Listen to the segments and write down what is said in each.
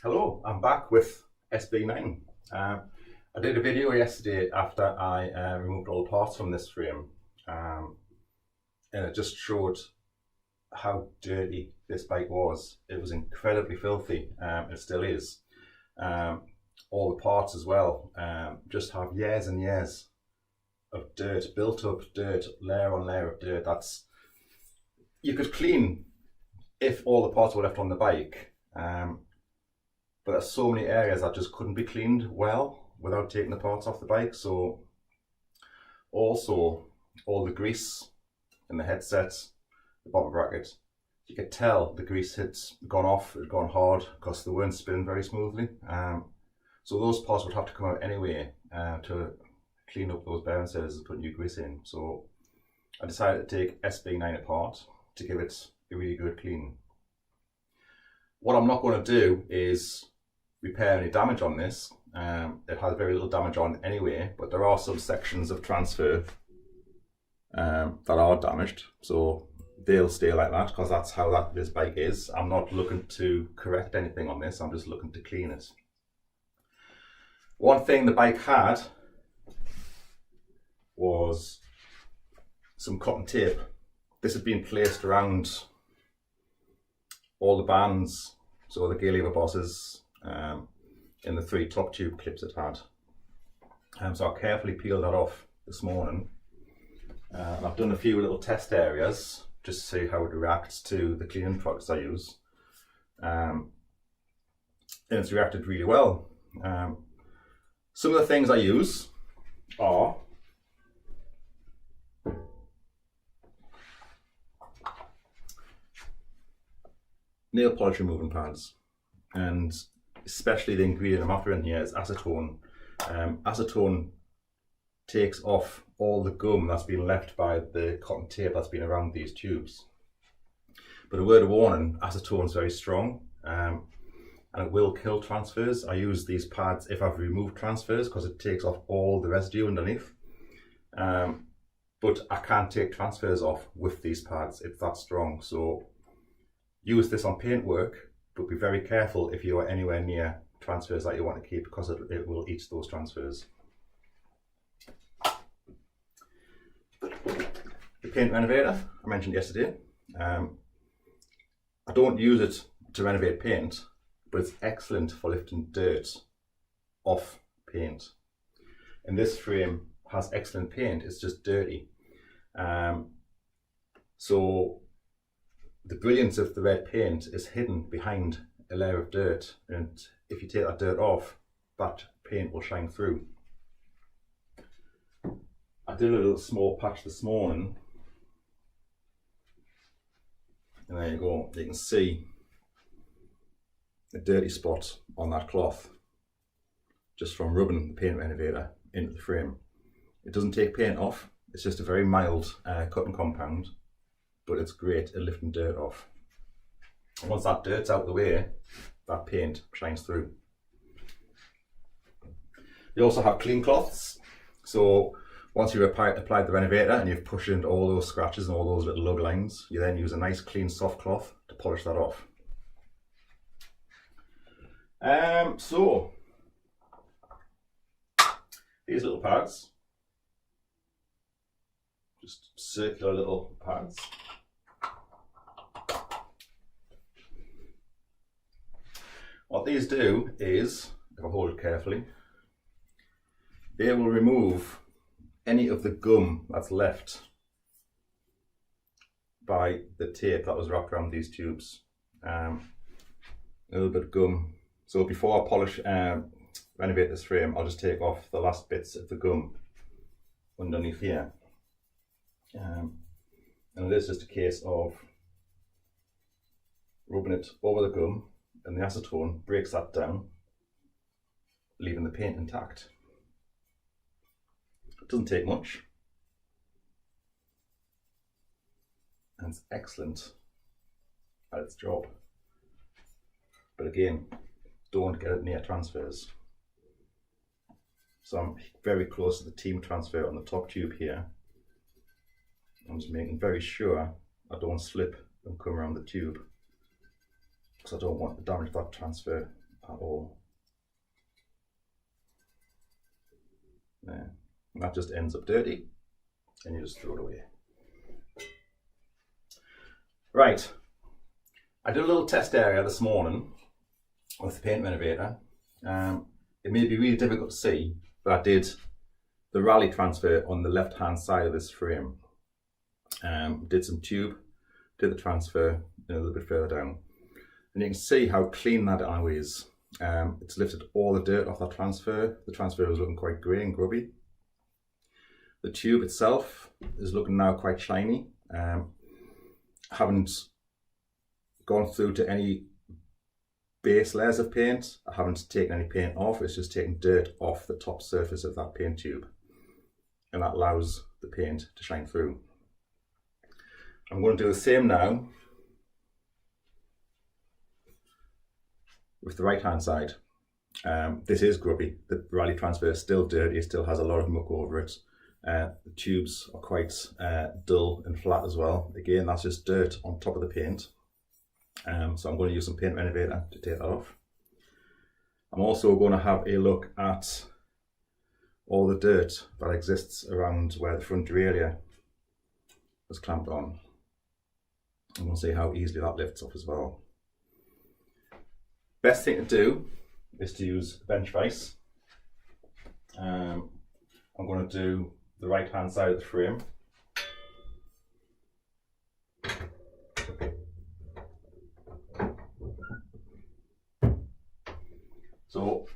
Hello, I'm back with SB9. I did a video yesterday after I removed all the parts from this frame, and it just showed how dirty this bike was. It was incredibly filthy, it still is. All the parts as well just have years and years of dirt, built up dirt, layer on layer of dirt. You could clean if all the parts were left on the bike. But there's so many areas that just couldn't be cleaned well without taking the parts off the bike. So also all the grease in the headset, the bottom bracket, you could tell the grease had gone off, it had gone hard because they weren't spinning very smoothly. So those parts would have to come out anyway to clean up those bearing surfaces and put new grease in. So I decided to take SB9 apart to give it a really good clean. What I'm not going to do is repair any damage on this. It has very little damage on anyway, but there are some sections of transfer that are damaged, so they'll stay like that because that's how this bike is. I'm not looking to correct anything on this, I'm just looking to clean it. One thing the bike had was some cotton tape. This had been placed around all the bands, so the gear lever bosses, in the 3 top tube clips it had. So I carefully peeled that off this morning. And I've done a few little test areas just to see how it reacts to the cleaning products I use. And it's reacted really well. Some of the things I use are nail polish removing pads, and especially the ingredient I'm after in here is acetone. Acetone takes off all the gum that's been left by the cotton tape that's been around these tubes. But a word of warning, acetone is very strong and it will kill transfers. I use these pads if I've removed transfers because it takes off all the residue underneath. But I can't take transfers off with these pads, it's that strong. So use this on paintwork, but be very careful if you are anywhere near transfers that you want to keep because it will eat those transfers. The paint renovator I mentioned yesterday. I don't use it to renovate paint, but it's excellent for lifting dirt off paint. And this frame has excellent paint, it's just dirty. So the brilliance of the red paint is hidden behind a layer of dirt, and if you take that dirt off, that paint will shine through. I did a little small patch this morning, and there you go, you can see a dirty spot on that cloth just from rubbing the paint renovator into the frame. It doesn't take paint off, it's just a very mild cutting compound, but it's great at lifting dirt off. And once that dirt's out of the way, that paint shines through. You also have clean cloths. So once you've applied the renovator and you've pushed into all those scratches and all those little lug lines, you then use a nice clean soft cloth to polish that off. So these little pads, just circular little pads. What these do is, if I hold it carefully, they will remove any of the gum that's left by the tape that was wrapped around these tubes. A little bit of gum. So before I polish, renovate this frame, I'll just take off the last bits of the gum underneath here. And it is just a case of rubbing it over the gum, and the acetone breaks that down, leaving the paint intact. It doesn't take much, and it's excellent at its job. But again, don't get it near transfers. So I'm very close to the team transfer on the top tube here. I'm just making very sure I don't slip and come around the tube. because I don't want to damage that transfer at all. There. And that just ends up dirty and you just throw it away. Right, I did a little test area this morning with the paint renovator. It may be really difficult to see, but I did the Raleigh transfer on the left hand side of this frame. Did some tube, did the transfer a little bit further down, and you can see how clean that eye is. It's lifted all the dirt off that transfer. The transfer was looking quite grey and grubby. The tube itself is looking now quite shiny. Haven't gone through to any base layers of paint. I haven't taken any paint off. It's just taken dirt off the top surface of that paint tube, and that allows the paint to shine through. I'm going to do the same now with the right hand side. This is grubby. The Raleigh transfer is still dirty, it still has a lot of muck over it. The tubes are quite dull and flat as well. Again, that's just dirt on top of the paint. So I'm going to use some paint renovator to take that off. I'm also going to have a look at all the dirt that exists around where the front derailleur was clamped on. I'm going to see how easily that lifts up as well. Best thing to do is to use bench vise. I'm going to do the right hand side of the frame. So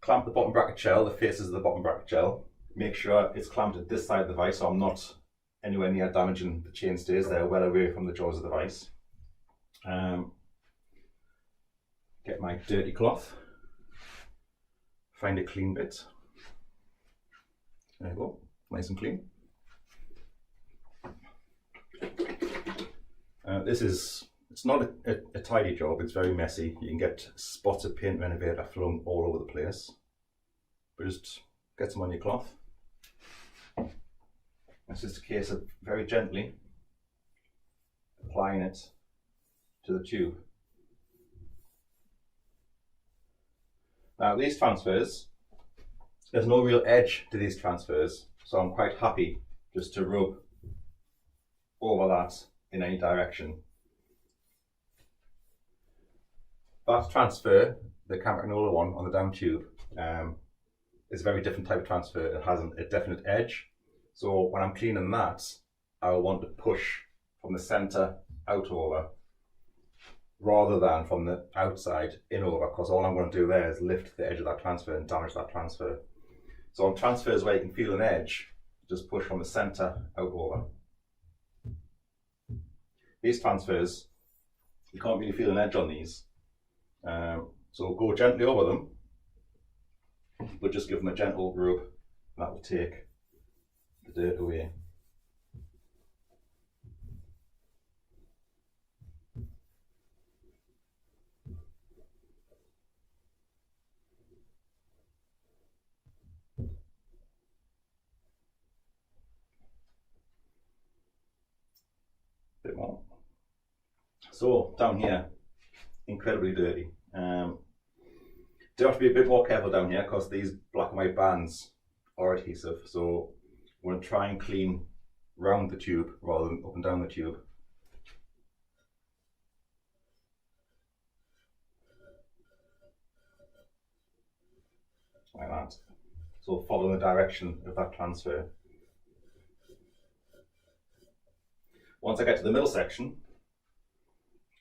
clamp the bottom bracket shell, the faces of the bottom bracket shell. Make sure it's clamped at this side of the vise so I'm not anywhere near damaging the chain stays. They're well away from the jaws of the vise. Get my dirty cloth, find a clean bit. There you go, nice and clean. It's not a tidy job, it's very messy. You can get spots of paint renovator flowing all over the place. But just get some on your cloth. It's just a case of very gently applying it to the tube. Now these transfers, there's no real edge to these transfers, so I'm quite happy just to rub over that in any direction. That transfer, the Campagnola one on the down tube, is a very different type of transfer. It has a definite edge. So when I'm cleaning that, I will want to push from the centre out over rather than from the outside in over, because all I'm going to do there is lift the edge of that transfer and damage that transfer. So on transfers where you can feel an edge, just push from the centre out over. These transfers, you can't really feel an edge on these. So go gently over them, but just give them a gentle rub, and that will take the dirt away. Bit more. So down here, incredibly dirty. Do have to be a bit more careful down here because these black and white bands are adhesive, so I'm going to try and clean round the tube rather than up and down the tube. Like that. So follow the direction of that transfer. Once I get to the middle section,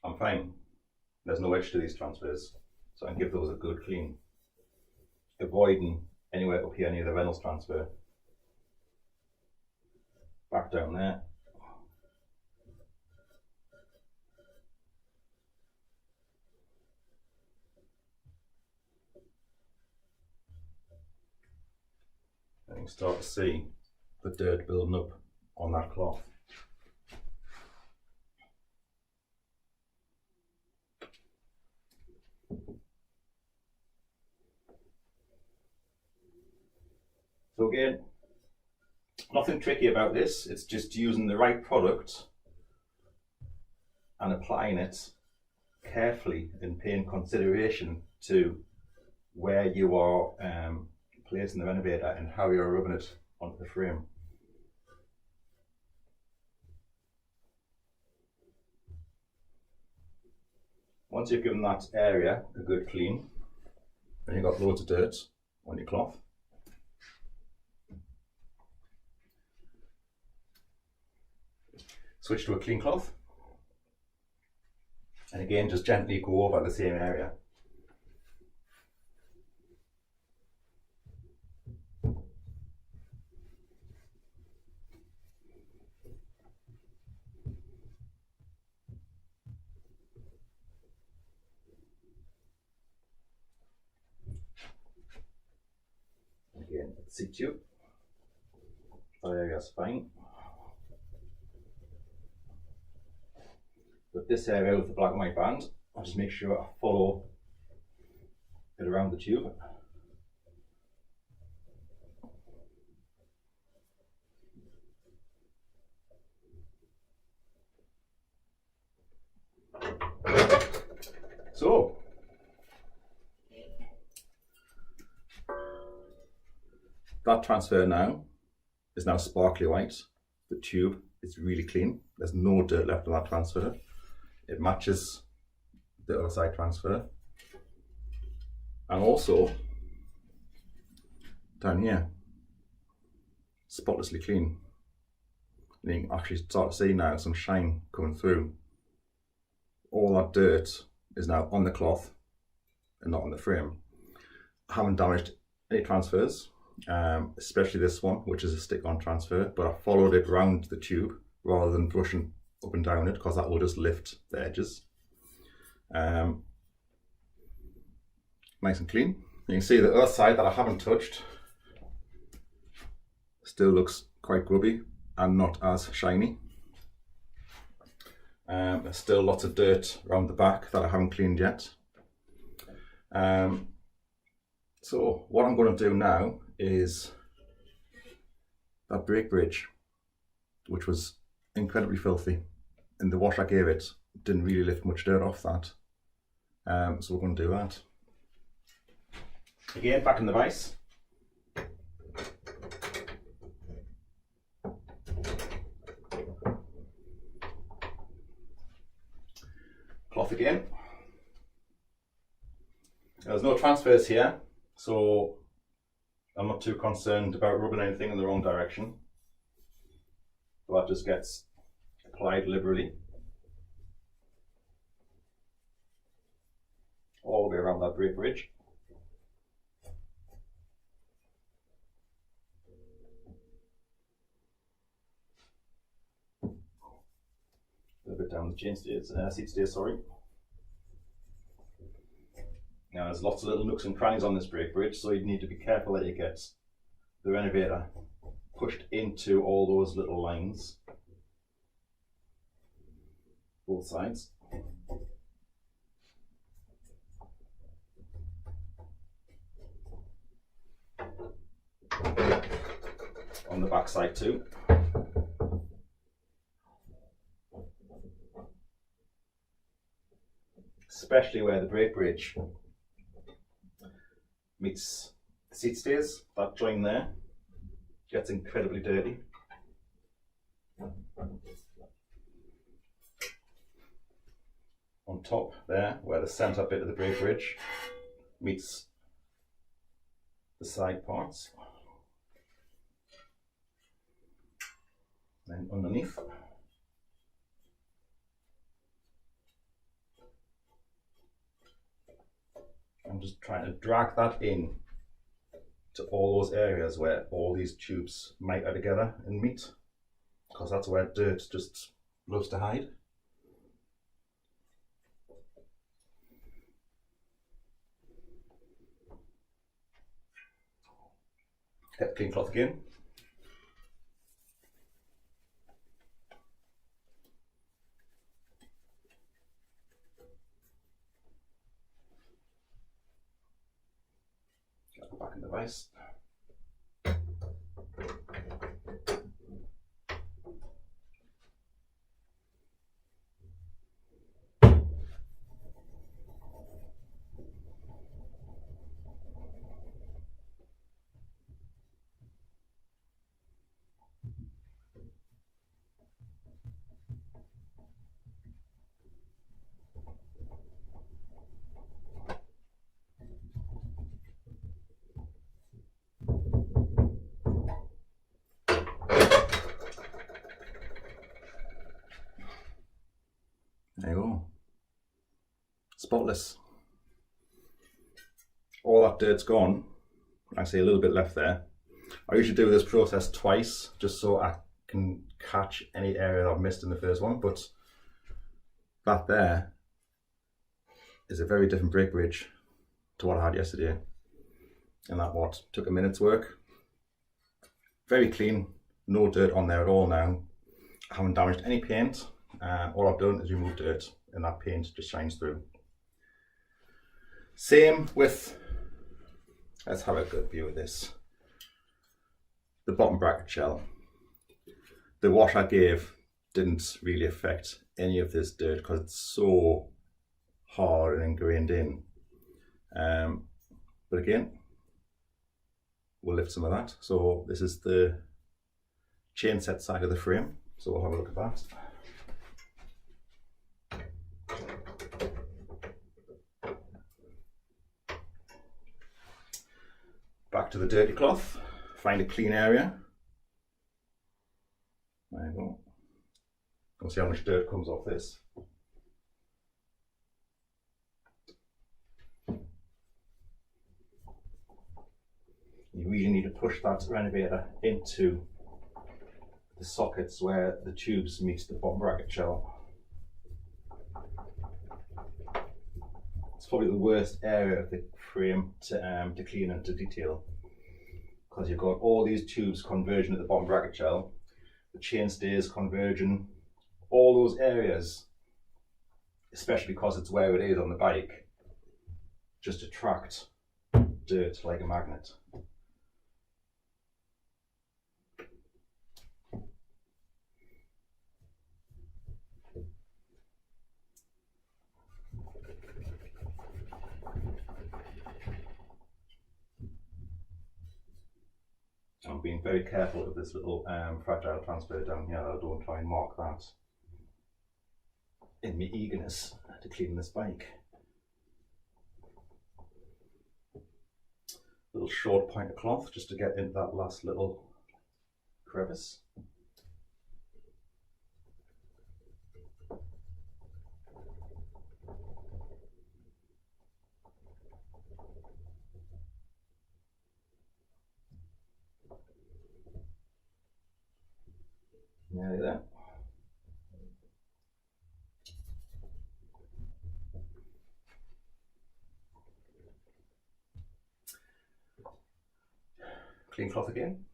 I'm fine. There's no edge to these transfers, so I can give those a good clean, avoiding anywhere up here near the Reynolds transfer. Back down there. And you can start to see the dirt building up on that cloth. So again, nothing tricky about this, it's just using the right product and applying it carefully and paying consideration to where you are placing the renovator and how you're rubbing it onto the frame. Once you've given that area a good clean, and you've got loads of dirt on your cloth, switch to a clean cloth, and again just gently go over the same area. Again, it suits you. That area's fine. But this area with the black and white band, I'll just make sure I follow it around the tube. So, that transfer now is now sparkly white. The tube is really clean. There's no dirt left on that transfer. It matches the other side transfer. And also, down here, spotlessly clean. And you can actually start to see now some shine coming through. All that dirt is now on the cloth and not on the frame. I haven't damaged any transfers, especially this one, which is a stick-on transfer, but I followed it around the tube rather than brushing up and down it, because that will just lift the edges. Nice and clean. You can see the other side that I haven't touched still looks quite grubby and not as shiny. There's still lots of dirt around the back that I haven't cleaned yet. So what I'm going to do now is that brake bridge, which was incredibly filthy, and the wash I gave it didn't really lift much dirt off that. So we're going to do that. Again, back in the vise. Cloth again. There's no transfers here, so I'm not too concerned about rubbing anything in the wrong direction. So that just gets applied liberally all the way around that brake bridge. A little bit down the seat stairs, sorry. Now there's lots of little nooks and crannies on this brake bridge, so you need to be careful that you get the renovator pushed into all those little lines, both sides. On the back side too. Especially where the brake bridge meets the seat stairs, that join there gets incredibly dirty. On top there, where the centre bit of the brake bridge meets the side parts. Then underneath. I'm just trying to drag that in to all those areas where all these tubes mitre together and meet, because that's where dirt just loves to hide. Get clean cloth again. Back in the vise. spotless. All that dirt's gone. I see a little bit left there. I usually do this process twice just so I can catch any area that I've missed in the first one, but that there is a very different brake bridge to what I had yesterday, and that what took a minute's work. Very clean, no dirt on there at all now. I haven't damaged any paint. All I've done is remove dirt and that paint just shines through. Same with, let's have a good view of this, the bottom bracket shell. The wash I gave didn't really affect any of this dirt because it's so hard and ingrained in. But again, we'll lift some of that. So this is the chain set side of the frame. So we'll have a look at that. Back to the dirty cloth, find a clean area. There you go. You can see how much dirt comes off this. You really need to push that renovator into the sockets where the tubes meet the bottom bracket shell. It's probably the worst area of the frame to clean and to detail, because you've got all these tubes converging at the bottom bracket shell, the chain stays converging, all those areas, especially because it's where it is on the bike, just attract dirt like a magnet. I'm being very careful of this little fragile transfer down here. I don't try and mark that in my eagerness to clean this bike. Little short point of cloth just to get into that last little crevice. Nearly there. Clean cloth again.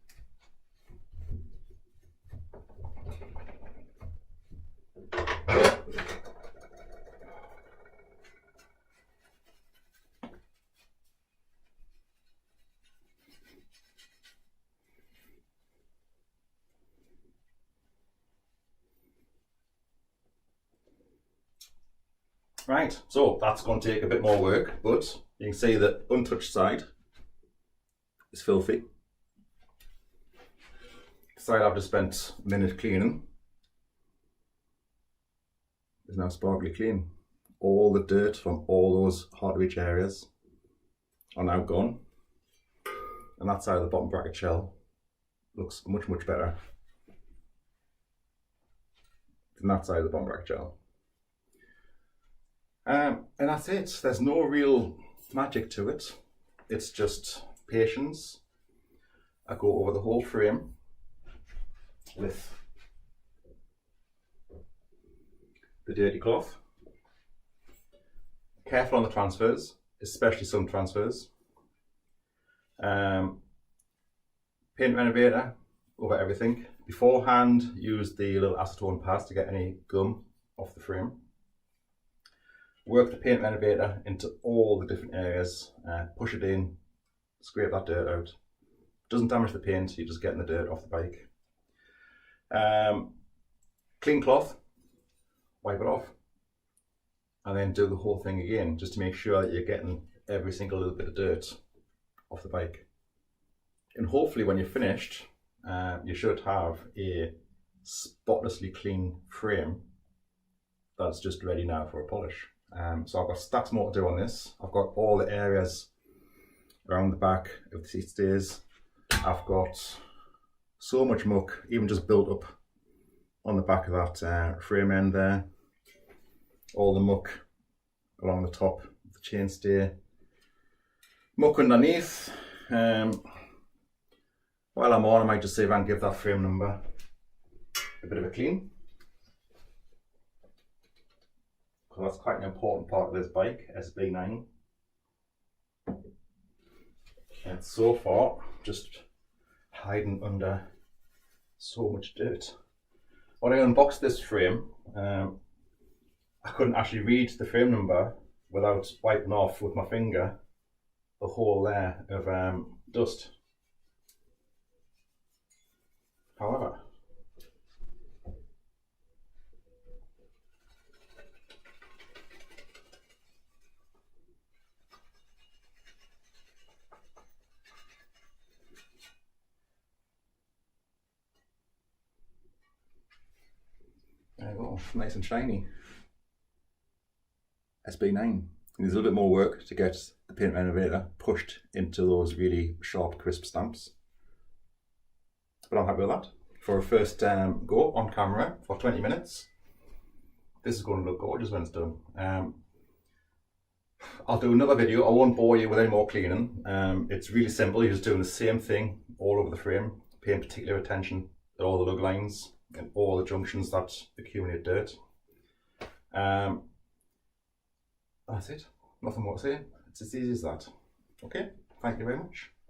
Right, so that's going to take a bit more work, but you can see the untouched side is filthy. The side I've just spent a minute cleaning is now sparkly clean. All the dirt from all those hard to reach areas are now gone, and that side of the bottom bracket shell looks much better than that side of the bottom bracket shell. And that's it. There's no real magic to it. It's just patience. I go over the whole frame with the dirty cloth. Careful on the transfers, especially some transfers. Paint renovator over everything. Beforehand, use the little acetone pads to get any gum off the frame. Work the paint renovator into all the different areas, push it in, scrape that dirt out. Doesn't damage the paint, you're just getting the dirt off the bike. Clean cloth, wipe it off, and then do the whole thing again, just to make sure that you're getting every single little bit of dirt off the bike. And hopefully when you're finished, you should have a spotlessly clean frame that's just ready now for a polish. So I've got stacks more to do on this. I've got all the areas around the back of the seat stays. I've got so much muck, even just built up on the back of that frame end there. All the muck along the top of the chainstay, muck underneath. While I'm on, I might just see if I can give that frame number a bit of a clean, because that's quite an important part of this bike, SB9. And so far, just hiding under so much dirt. When I unboxed this frame, I couldn't actually read the frame number without wiping off with my finger the whole layer of dust. However, there you go, nice and shiny. SB9. There's a little bit more work to get the paint renovator pushed into those really sharp, crisp stamps. But I'm happy with that. For a first go on camera for 20 minutes, this is going to look gorgeous when it's done. I'll do another video. I won't bore you with any more cleaning. It's really simple. You're just doing the same thing all over the frame, paying particular attention to all the lug lines and all the junctions that accumulate dirt. That's it. Nothing more to say. It's as easy as that. Okay, thank you very much.